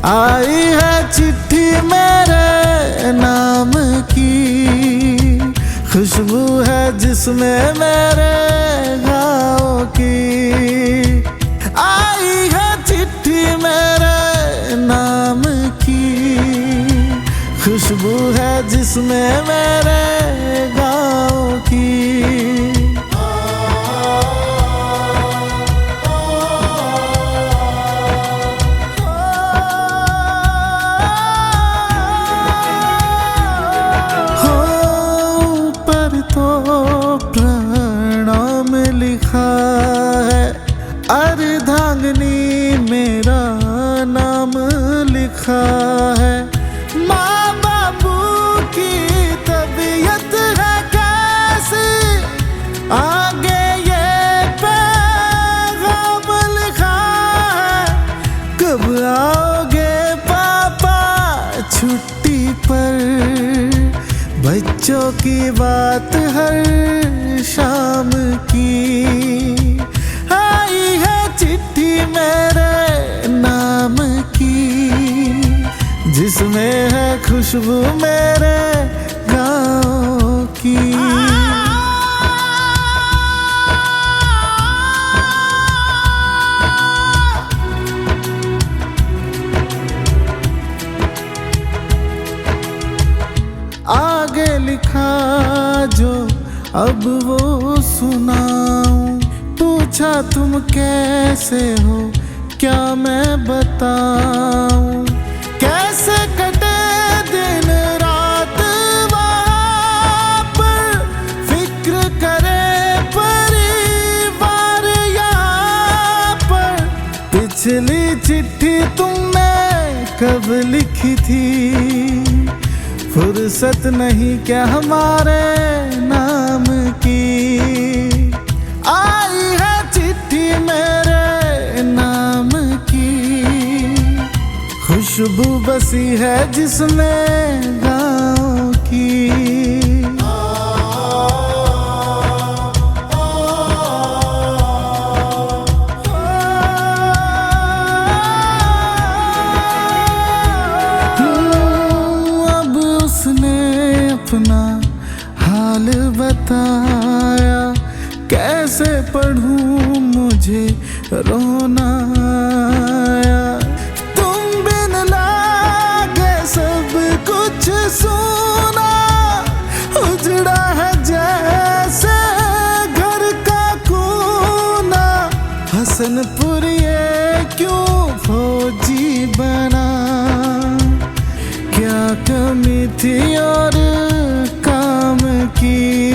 आई है चिट्ठी मेरे नाम की, खुशबू है जिसमें मेरे घाव की। आई है चिट्ठी मेरे नाम की, खुशबू है जिसमें मेरे घाव की। लिखा है अर्धांगिनी मेरा नाम लिखा है। माँ बाबू की तबीयत है कैसी, आगे ये पैगाम लिखा है। कब आओगे पापा छुट्टी पर, बच्चों की बात हर शाम की। आई है चिट्ठी मेरे नाम की, जिसमें है खुशबू मेरे गाँव की। आगे लिखा जो अब वो सुनाऊं, पूछा तुम कैसे हो क्या मैं बताऊं। कैसे कटे दिन रात वहाँ पर, फिक्र करे परिवार यहाँ पर। पिछली चिट्ठी तुमने कब लिखी थी, फुर्सत नहीं क्या हमारे नाम की। आई है चिट्ठी मेरे नाम की, खुशबू बसी है जिसमें गाँव की। अपना हाल बताया, कैसे पढ़ूं मुझे रोना आया। तुम बिन लागे सब कुछ सूना, उजड़ा है जैसे घर का कोना। हसनपुर ये क्यों फौजी बना, क्या कमी थी और काम की।